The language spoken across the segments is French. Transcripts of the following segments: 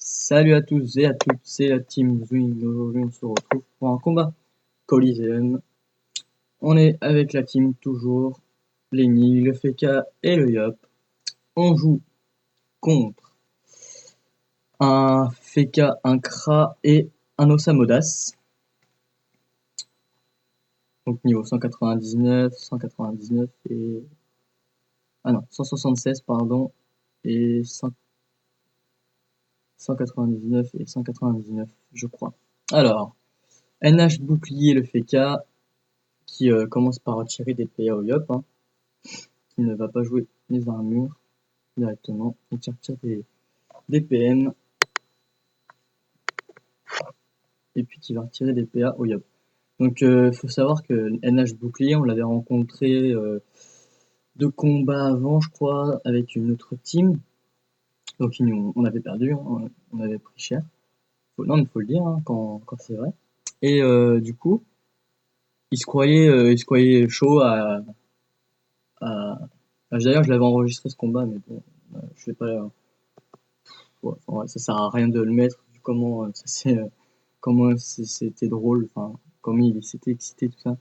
Salut à tous et à toutes, c'est la team Zwing. Aujourd'hui, on se retrouve pour un combat Coliseum. On est avec la team toujours, Lenny, le Feka et le Yop. On joue contre un Feka, un Kra et un Osamodas. Donc niveau 199, 199 et... Ah non, 176 pardon, et 199 et 199 je crois. Alors, NH bouclier le Feka, qui commence par retirer des PA au Yop, hein, qui ne va pas jouer les armures directement, et qui retire des PM, et puis qui va retirer des PA au Yop. Donc faut savoir que NH bouclier, on l'avait rencontré deux combats avant, je crois, avec une autre team. Donc on avait perdu, hein, on avait pris cher. Non, mais faut le dire hein, quand c'est vrai. Et du coup, il se croyait chaud à... D'ailleurs, je l'avais enregistré ce combat, mais bon, je vais pas. Ouais, enfin, ouais, ça sert à rien de le mettre. Vu comment c'était drôle, enfin, comment il s'était excité tout ça.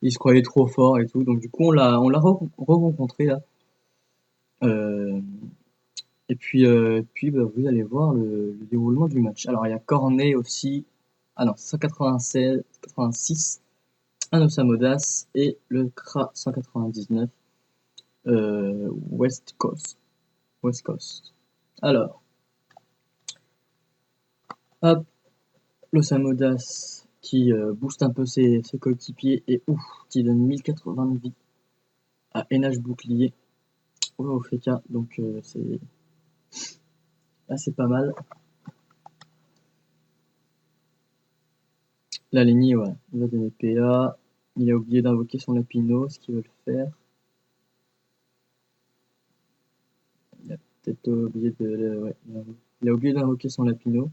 Il se croyait trop fort et tout. Donc du coup, on l'a re-rencontré là. Euh, et puis bah, vous allez voir le déroulement du match. Alors il y a Cornet aussi. Ah non, 196, 86, un Osamodas et le Kra 199 West Coast. West Coast. Alors, hop, l'Osamodas qui booste un peu ses coéquipiers et ouf, qui donne 1080 de vie à NH bouclier au Feka. Donc c'est assez pas mal. La Lenny, ouais, il va donner PA. Il a oublié d'invoquer son Lapino, ce qu'il veut le faire. Il a peut-être oublié de. Ouais, il a oublié d'invoquer son Lapino.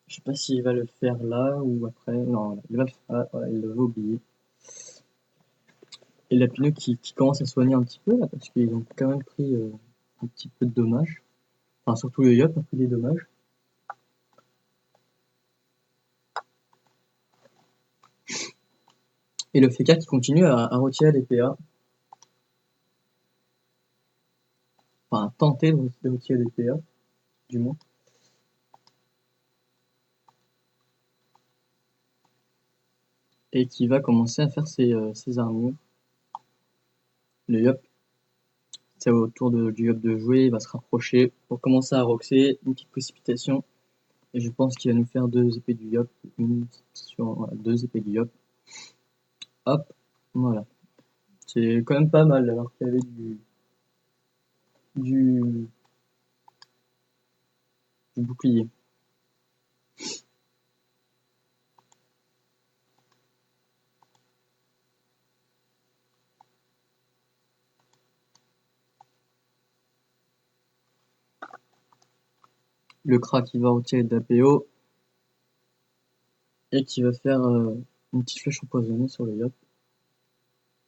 Je sais pas s'il va le faire là ou après. Non, il va le faire. Voilà, il l'avait oublié. Et Lapino qui commence à soigner un petit peu là, parce qu'ils ont quand même pris un petit peu de dommages. Enfin, surtout le Yop a pris des dommages. Et le Feka qui continue à retirer des PA. Enfin, à tenter de retirer des PA, du moins. Et qui va commencer à faire ses armures. Le Yop, c'est au tour du Yop de jouer, il va se rapprocher pour commencer à roxer, une petite précipitation. Et je pense qu'il va nous faire deux épées du Yop, voilà, deux épées du Yop. Hop, voilà. C'est quand même pas mal alors qu'il y avait du, du bouclier. Le Kra qui va retirer de l'APO et qui va faire une petite flèche empoisonnée sur le Yop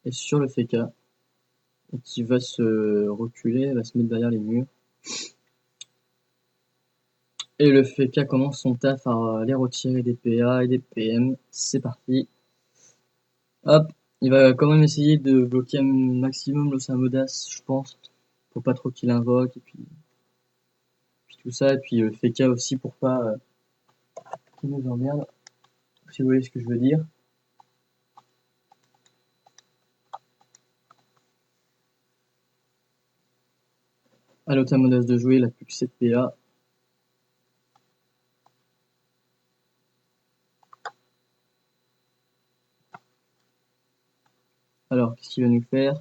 et sur le Feka et qui va se reculer, va se mettre derrière les murs. Et le Feka commence son taf à aller retirer des PA et des PM. C'est parti. Hop, il va quand même essayer de bloquer un maximum l'Osamodas, je pense. Faut pas trop qu'il invoque, et puis tout ça. Et puis le Feka aussi pour pas qu'il nous emmerde. Si vous voyez ce que je veux dire. À l'Osamodas de jouer, il a plus que 7 PA. Alors, qu'est-ce qu'il va nous faire?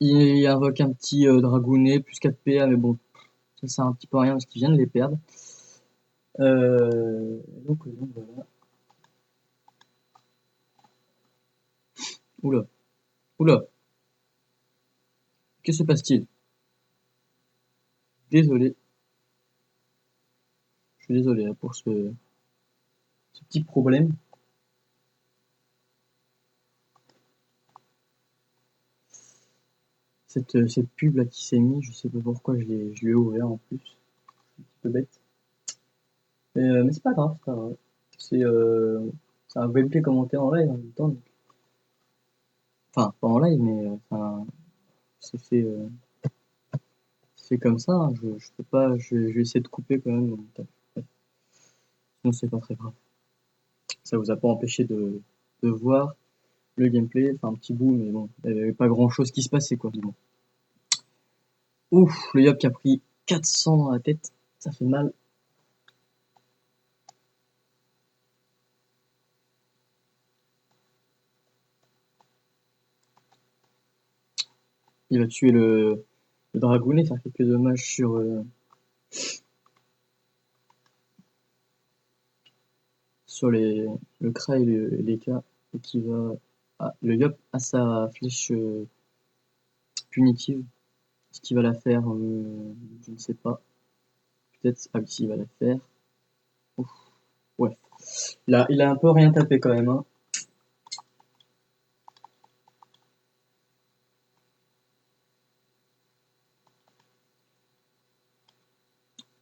Il invoque un petit dragounet, plus 4 PA, mais bon, ça sert un petit peu à rien parce qu'il vient de les perdre. Donc voilà. Oula, oula, que se passe-t-il? Désolé, je suis désolé pour ce petit problème. Cette pub là qui s'est mise, je sais pas pourquoi je l'ai ouvert en plus. peu bête. Mais c'est pas grave, c'est pas grave. C'est un gameplay commenté en live en même temps. Enfin, pas en live, mais c'est fait, c'est fait comme ça. Hein. Je peux pas, je vais essayer de couper quand même. Ouais. Sinon, c'est pas très grave. Ça vous a pas empêché de voir le gameplay, enfin un petit bout, mais bon, il n'y avait pas grand chose qui se passait quoi. Bon. Ouf, le Yop qui a pris 400 dans la tête, ça fait mal. Il va tuer le dragounet, faire quelques dommages sur le Kra et les K, et qui va. Ah, le Yop a sa flèche punitive. Ce qu'il va la faire, je ne sais pas. Peut-être, ah oui, s'il va la faire. Ouf, ouais. Il a un peu rien tapé quand même. Hein.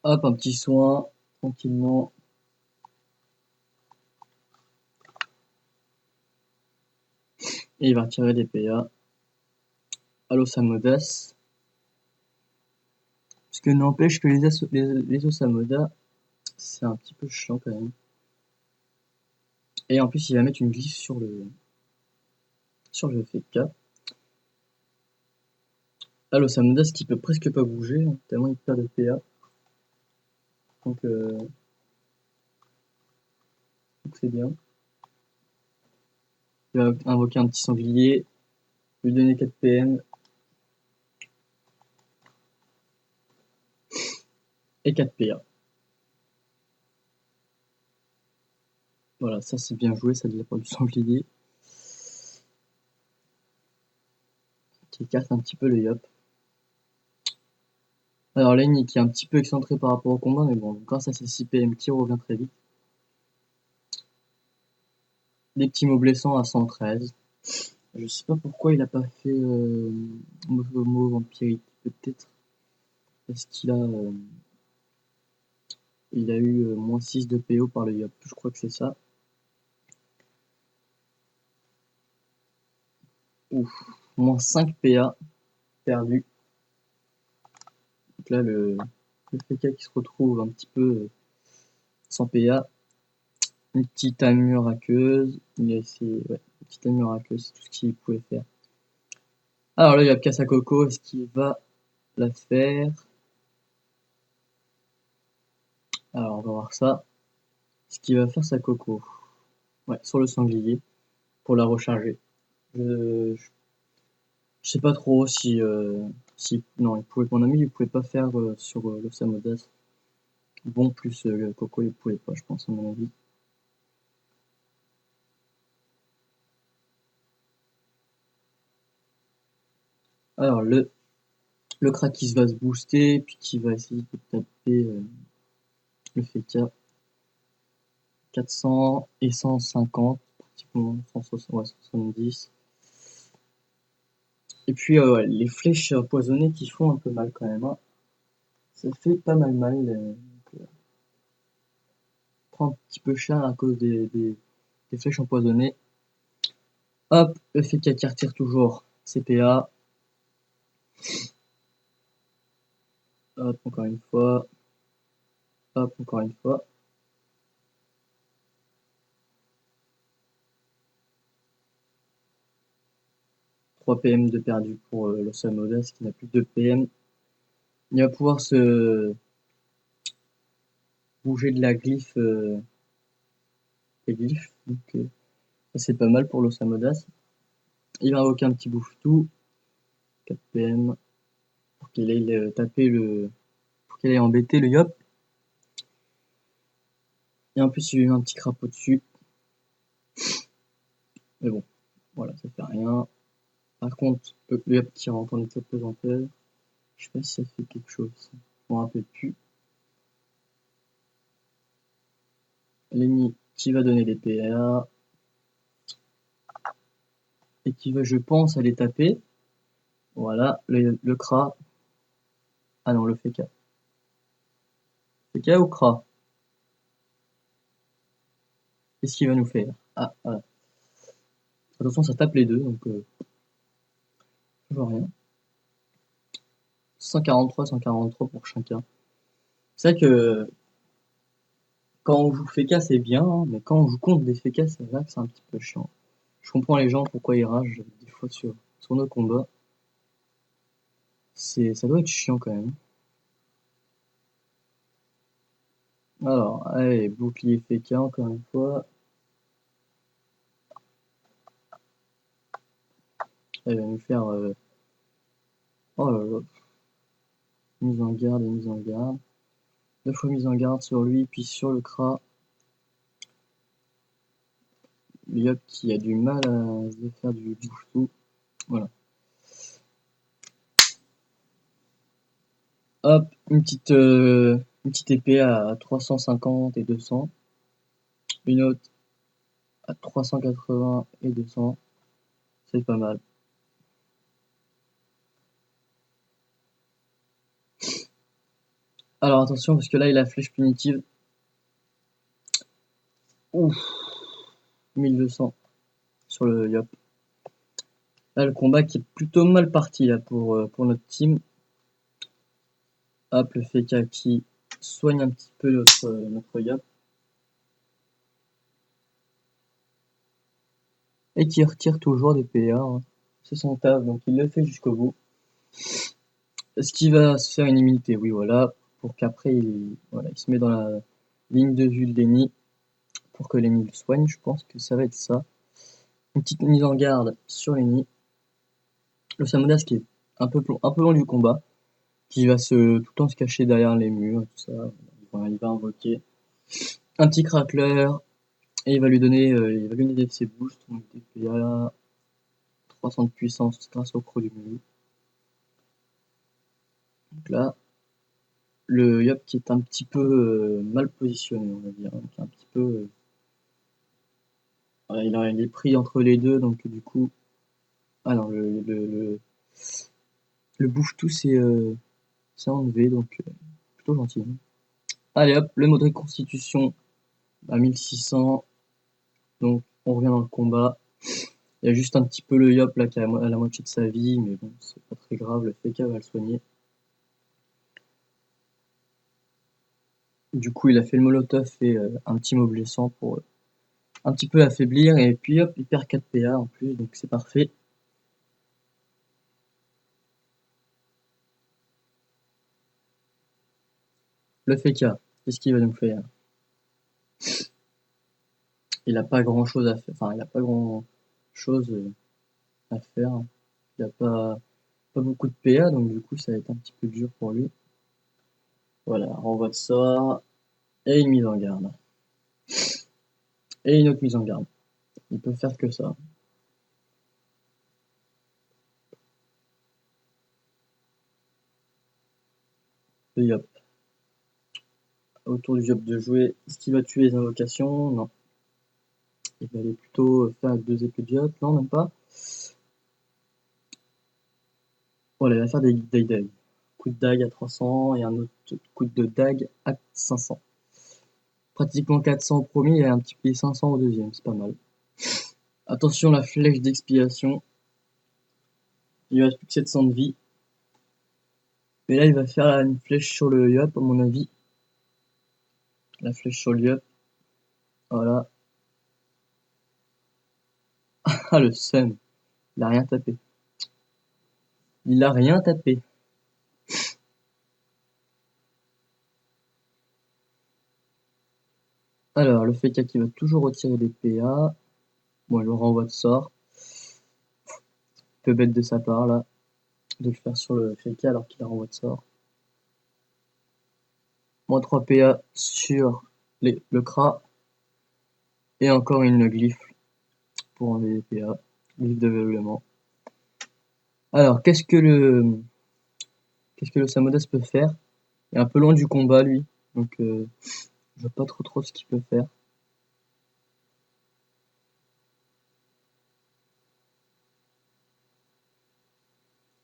Hop, un petit soin, tranquillement. Et il va retirer des PA. Allo Samodas. Ce que n'empêche que les Osamoda, c'est un petit peu chiant quand même. Et en plus, il va mettre une glyphe sur le FK. Allo Samodas qui peut presque pas bouger, hein, tellement il perd de PA. Donc c'est bien. Il va invoquer un petit sanglier, lui donner 4 PM et 4 PA. Voilà, ça c'est bien joué, ça de la part du sanglier. Qui écarte un petit peu le Yop. Alors Lane qui est un petit peu excentré par rapport au combat, mais bon, grâce à ses 6 PM qui revient très vite. Des petits mots blessants à 113. Je sais pas pourquoi il a pas fait mot vampirique, peut-être parce il a eu moins 6 de PO par le Yop, je crois que c'est ça. Ouf, moins 5 PA perdu. Donc là le PK qui se retrouve un petit peu sans PA. Une petite armure aqueuse, il a essayé, ouais, une petite armure aqueuse, c'est tout ce qu'il pouvait faire. Alors là il y a Casa Coco, est-ce qu'il va la faire? Alors on va voir ça. Ce qu'il va faire sa Coco. Ouais, sur le sanglier pour la recharger. Je sais pas trop si non, mon ami il pouvait pas faire sur le Samodas. Bon plus Coco il pouvait pas, je pense à mon avis. Alors le Krakis va se booster puis qui va essayer de taper le Feka 400 et 150 pratiquement 170. Et puis ouais, les flèches empoisonnées qui font un peu mal quand même. Hein. Ça fait pas mal. Prend un petit peu cher à cause des flèches empoisonnées. Hop, le Feka qui retire toujours CPA. Hop, encore une fois. Hop, encore une fois. Trois PM de perdu pour l'Osamodas qui n'a plus de PM. Il va pouvoir se bouger de la glyphe et glyphe. Donc ça c'est pas mal pour l'Osamodas. Il va invoquer un petit bouffe-tout. 4 PM. Pour qu'il aille taper pour qu'il aille embêter le Yop. Et en plus il lui met un petit crapaud dessus. Mais bon, voilà, ça fait rien. Par contre, le Yop qui rentre en état de pesanteur. Je sais pas si ça fait quelque chose. Je m'en rappelle plus. Lenny qui va donner des PA. Et qui va, je pense, aller taper. Voilà, le Kra. Ah non, le Feka. FK ou Kra? Qu'est-ce qu'il va nous faire? Ah, voilà. Attention, ça tape les deux, donc je vois rien. 143 pour chacun. C'est vrai que quand on joue FK, c'est bien, hein, mais quand on joue contre des FK, c'est vrai que c'est un petit peu chiant. Je comprends les gens pourquoi ils ragent des fois sur nos combats. Ça doit être chiant quand même. Alors, allez, bouclier FK encore une fois. Elle va nous faire oh là là, mise en garde et mise en garde. 2 fois mise en garde sur lui, puis sur le Kra. Yop qui a du mal à se faire du bouche-tout. Voilà. Hop, une petite épée à 350 et 200. Une autre à 380 et 200. C'est pas mal. Alors attention, parce que là, il a flèche punitive. Ouf, 1200 sur le Yop. Là, le combat qui est plutôt mal parti là, pour notre team. Hop, le Feka qui soigne un petit peu notre Yop. Et qui retire toujours des PA. Hein. C'est son taf, donc il le fait jusqu'au bout. Est-ce qu'il va se faire une immunité? Oui, voilà. Pour qu'après, voilà, il se met dans la ligne de vue de l'ennemi pour que l'ennemi le soigne. Je pense que ça va être ça. Une petite mise en garde sur l'ennemi. Le Samodas qui est un peu loin du combat, qui va tout le temps se cacher derrière les murs et tout ça. Il va invoquer un petit crackler et il va lui donner ses boosts, donc des PA, 300 de puissance grâce au creux du menu. Donc là, le Yop qui est un petit peu mal positionné, on va dire, qui est un petit peu il est pris entre les deux, donc du coup, ah non, le bouffe-tout c'est enlevé, donc plutôt gentil. Hein. Allez hop, le mode reconstitution à 1600, donc on revient dans le combat. Il y a juste un petit peu le Yop là qui a la moitié de sa vie, mais bon, c'est pas très grave, le FK va le soigner. Du coup, il a fait le molotov et un petit mot blessant pour un petit peu l'affaiblir, et puis hop, il perd 4 PA en plus, donc c'est parfait. Le FK, qu'est-ce qu'il va nous faire? Il a pas grand chose à faire, enfin, il a pas grand chose à faire. Il a pas beaucoup de PA, donc du coup, ça va être un petit peu dur pour lui. Voilà, renvoi de sort, et une mise en garde. Et une autre mise en garde. Il peut faire que ça. Le Yop. Autour du Yop de jouer. Est-ce qu'il va tuer les invocations? Non. Il va aller plutôt faire 2 épées de Yop. Non, même pas. Voilà, il va faire des dagues. Coup de dague à 300 et un autre coup de dague à 500. Pratiquement 400 au premier et un petit peu 500 au deuxième, c'est pas mal. Attention, la flèche d'expiation. Il lui reste plus que 700 de vie. Mais là, il va faire une flèche sur le Yop, à mon avis. La flèche sur le Yop. Voilà. Ah, le seum. Il a rien tapé. Il a rien tapé. Alors, le Feka qui va toujours retirer des PA. Bon, il le renvoie de sort. Peu bête de sa part, là, de le faire sur le Feka alors qu'il a renvoie de sort. Moins 3 PA sur le Kra. Et encore une glyphe pour enlever les PA. Glyphe de développement. Alors, qu'est-ce que le Samodas peut faire? Il est un peu loin du combat, lui. Donc, je vois pas trop ce qu'il peut faire.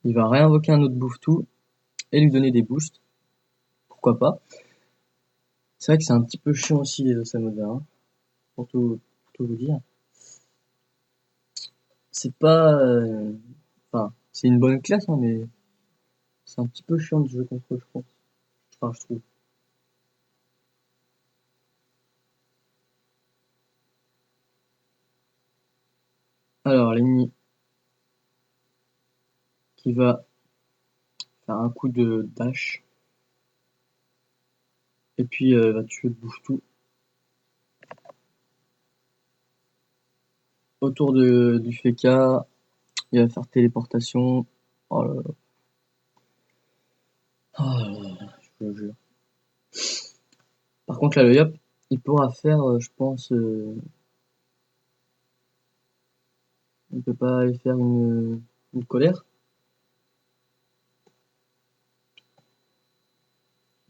Il va réinvoquer un autre bouffe-tout et lui donner des boosts. Pourquoi pas. C'est vrai que c'est un petit peu chiant aussi les Osamoda, hein, pour tout vous dire. C'est pas... Enfin, c'est une bonne classe, hein, mais c'est un petit peu chiant de jouer contre eux, je pense. Enfin, je trouve. Alors, l'ennemi qui va faire un coup de dash, et puis va tuer le bouche-tout. Autour du Feka, il va faire téléportation. Oh là là. Oh là là, je vous jure. Par contre, là, le Yop, il pourra faire, je pense, il peut pas aller faire une colère?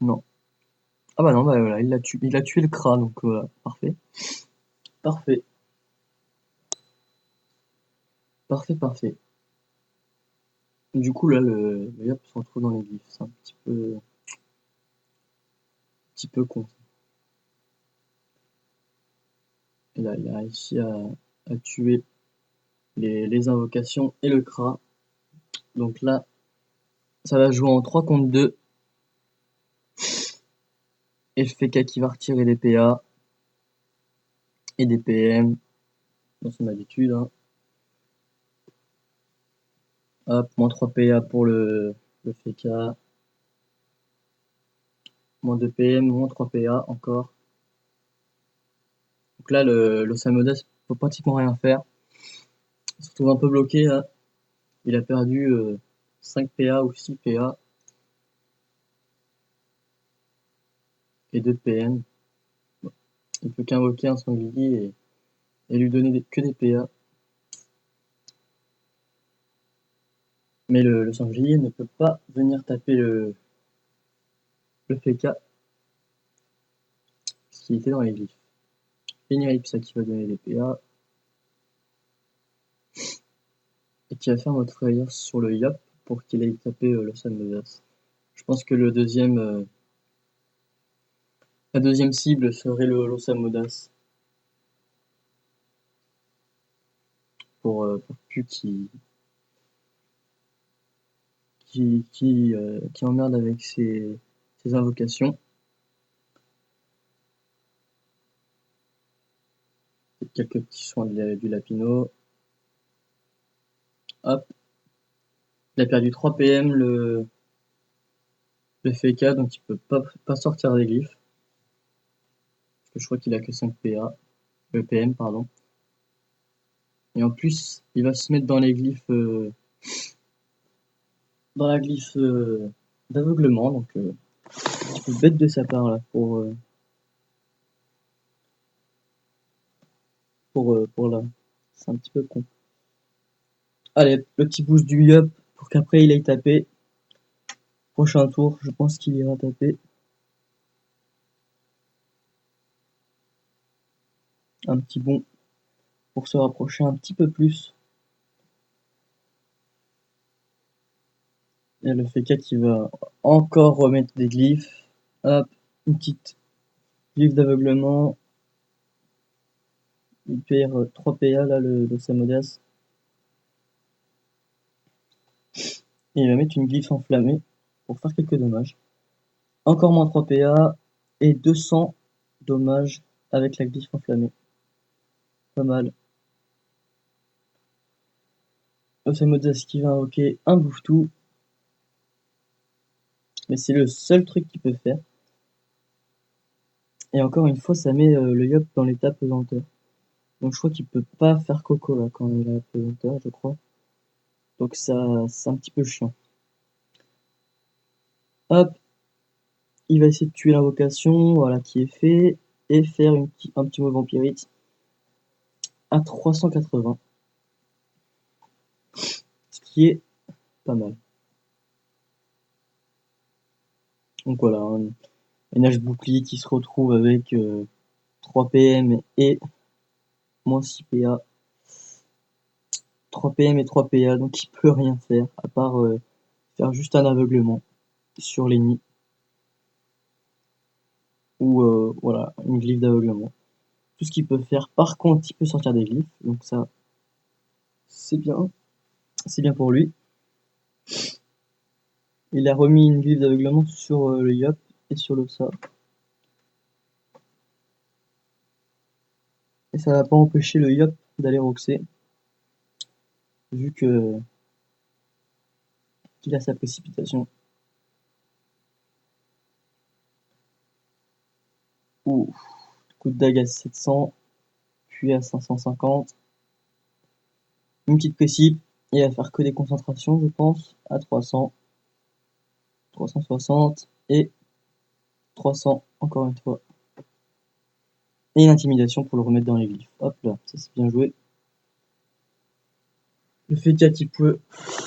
Non. Ah bah non, bah voilà, il a tué le Kra, donc voilà, parfait. Parfait, parfait, parfait. Du coup, là, le Yop se retrouve dans les glyphes. C'est un petit peu con. Et là, il a réussi à tuer les invocations et le Kra. Donc là, ça va jouer en 3 contre 2. Et le Feka qui va retirer des PA et des PM, dans son habitude, hein. Hop, moins 3 PA pour le Feka. Moins 2 PM, moins 3 PA encore. Donc là, l'Osamoda peut pratiquement rien faire. Il se retrouve un peu bloqué là. Il a perdu 5 PA ou 6 PA et 2 PM. Bon, il peut qu'invoquer un sanglier et lui donner que des PA. Mais le sanglier ne peut pas venir taper le Feka, parce qu'il était dans les glyphes. Pénirip, ça qui va donner des PA. Et qui va faire notre frayeur sur le Yop pour qu'il aille taper le Salmodas. Je pense que la deuxième cible serait le Losamodas pour Pu qui emmerde avec ses invocations. Quelques petits soins du Lapino. Hop. Il a perdu 3 PM le Feka, donc il peut pas sortir des glyphes. Parce que je crois qu'il a que 5 PA. PM, pardon. Et en plus, il va se mettre dans les glyphes. Dans la glyphe d'aveuglement, donc un petit peu bête de sa part là pour là. C'est un petit peu con. Allez, le petit boost du Yup pour qu'après il aille taper. Prochain tour, je pense qu'il ira taper un petit bond pour se rapprocher un petit peu plus. Et le Feka qui va encore remettre des glyphes. Hop, une petite glyphe d'aveuglement. Il perd 3 PA là, le Samodas. Et il va mettre une glyphe enflammée pour faire quelques dommages. Encore moins 3 PA et 200 dommages avec la glyphe enflammée. Pas mal. Osamodas qui va invoquer un bouffe-tout. Mais c'est le seul truc qu'il peut faire. Et encore une fois, ça met le Yop dans l'état pesanteur. Donc je crois qu'il peut pas faire Coco là quand il a pesanteur, je crois. Donc ça, c'est un petit peu chiant. Hop, il va essayer de tuer l'invocation, voilà qui est fait. Et faire un petit mot vampirite à 380. Ce qui est pas mal. Donc voilà, un NH bouclier qui se retrouve avec 3 PM et moins 6 PA. 3 PM et 3 PA, donc il peut rien faire à part faire juste un aveuglement sur l'ennemi. ou voilà, une glyphe d'aveuglement. Tout ce qu'il peut faire. Par contre, il peut sortir des glyphes, donc ça, c'est bien pour lui. Il a remis une glyphe d'aveuglement sur le Yop et sur le Sa. Et ça va pas empêcher le Yop d'aller roxer, vu que qu'il a sa précipitation. Ouh, coup de dague à 700, puis à 550. Une petite précip, il va faire que des concentrations, je pense, à 300, 360 et 300, encore une fois. Et une intimidation pour le remettre dans les glyphes. Hop là, ça c'est bien joué. Le F4 il peut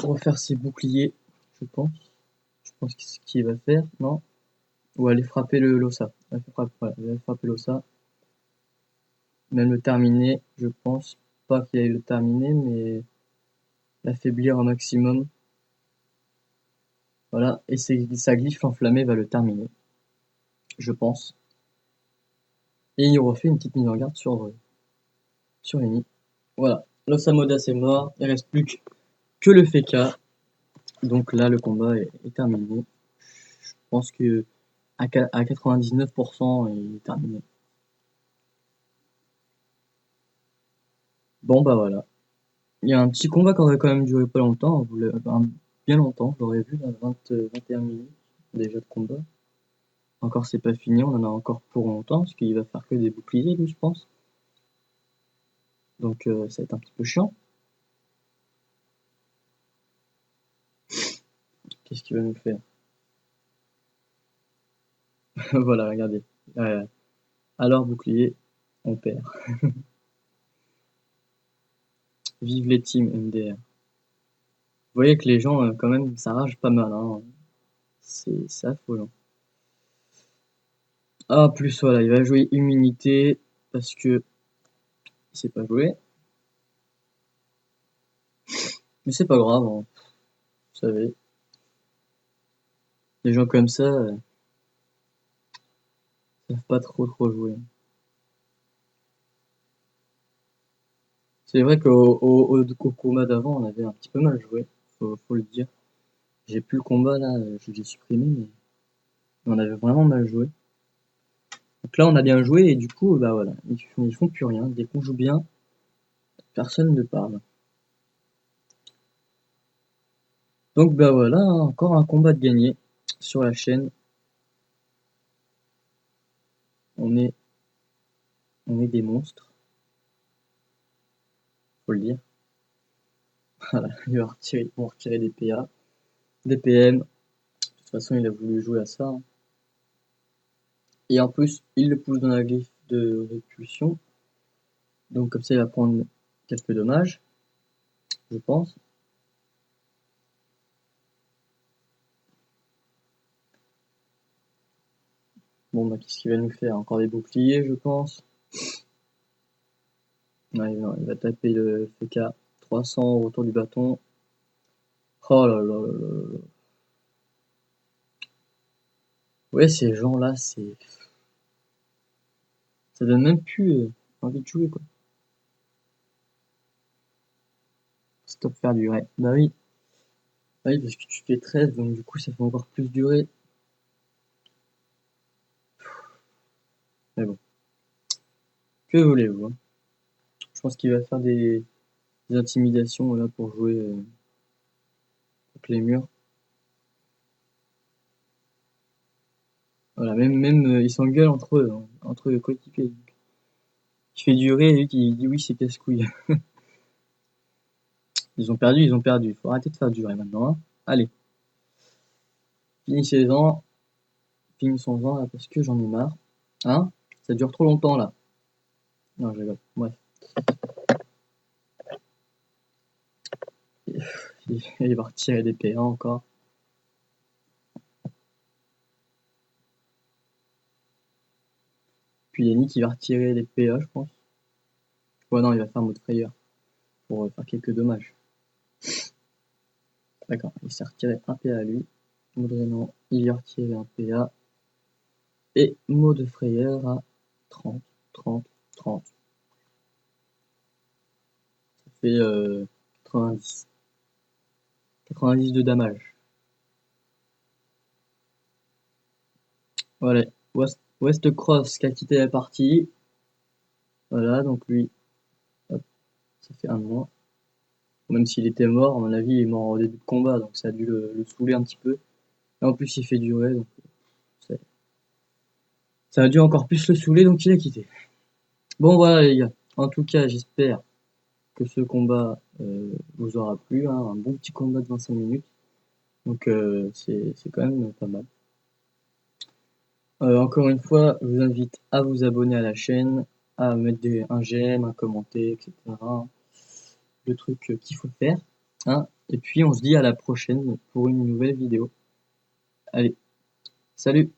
refaire ses boucliers, je pense. Je pense que c'est ce qu'il va faire, non? Ou aller frapper le l'Ossa. Il va aller frapper l'Ossa. Même le terminer, je pense pas qu'il aille le terminer, mais l'affaiblir au maximum. Voilà, et sa glyphe enflammée va le terminer, je pense. Et il refait une petite mise en garde sur Eni. Voilà, l'Osamodas est mort, il reste plus que le Feka. Donc là, le combat est terminé. Je pense que à 99%, il est terminé. Bon, bah voilà. Il y a un petit combat qui aurait quand même duré pas longtemps, bien longtemps, j'aurais vu, là, 20, 21 minutes déjà de combat. Encore, c'est pas fini, on en a encore pour longtemps, parce qu'il va faire que des boucliers, lui, je pense. Donc, ça va être un petit peu chiant. Qu'est-ce qu'il va nous faire? Voilà, regardez. Alors, bouclier, on perd. Vive les teams MDR. Vous voyez que les gens, quand même, ça rage pas mal, hein. C'est affolant. Ah, plus voilà, il va jouer immunité parce que il sait pas jouer. Mais c'est pas grave, hein, vous savez. Les gens comme ça, savent pas trop jouer. C'est vrai qu'au combat d'avant, on avait un petit peu mal joué, faut le dire. J'ai plus le combat là, je l'ai supprimé, mais on avait vraiment mal joué. Donc là, on a bien joué et du coup, bah voilà, ils font plus rien. Dès qu'on joue bien, personne ne parle. Donc bah voilà, hein, encore un combat de gagné sur la chaîne. On est, on est des monstres, faut le dire. Voilà, ils vont retirer des PA, des PM. De toute façon, il a voulu jouer à ça, hein. Et en plus, il le pousse dans la griffe de répulsion. Donc comme ça, il va prendre quelques dommages, je pense. Bon, bah qu'est-ce qu'il va nous faire? Encore des boucliers, je pense. Ouais, non, il va taper le FK 300 au retour du bâton. Oh là là là là là. Ouais, ces gens-là, ça donne même plus envie de jouer, quoi. Stop faire durer. Bah oui. Bah oui, parce que tu fais 13, donc du coup, ça fait encore plus durer. Mais bon, que voulez-vous, hein. Je pense qu'il va faire des intimidations là pour jouer contre les murs. Voilà, même ils s'engueulent entre eux, hein, entre les coéquipiers. Qui fait durer et lui qui dit oui, c'est casse-couille. Ils ont perdu, ils ont perdu. Faut arrêter de faire durer maintenant, hein. Allez, finissez-en, finissons-en là parce que j'en ai marre. Hein? Ça dure trop longtemps là. Non, je rigole. Bref. Il va retirer des PA encore. Puis Yannick qui va retirer des PA, je pense. Ouais, non, il va faire mode frayeur pour faire quelques dommages. D'accord, il s'est retiré un PA à lui. Modré, non, il lui a retiré un PA. Et mot de frayeur à 30, 30, 30. Ça fait 90. 90 de damage. Voilà. West Cross qui a quitté la partie. Voilà, donc lui, hop, ça fait un de moins. Même s'il était mort, à mon avis, il est mort au début de combat, donc ça a dû le saouler un petit peu. Et en plus, il fait durer, donc ça a dû encore plus le saouler, donc il a quitté. Bon, voilà, les gars. En tout cas, j'espère que ce combat vous aura plu, hein. Un bon petit combat de 25 minutes. Donc, c'est quand même pas mal. Encore une fois, je vous invite à vous abonner à la chaîne, à mettre un j'aime, à commenter, etc. Le truc qu'il faut faire, hein. Et puis, on se dit à la prochaine pour une nouvelle vidéo. Allez, salut!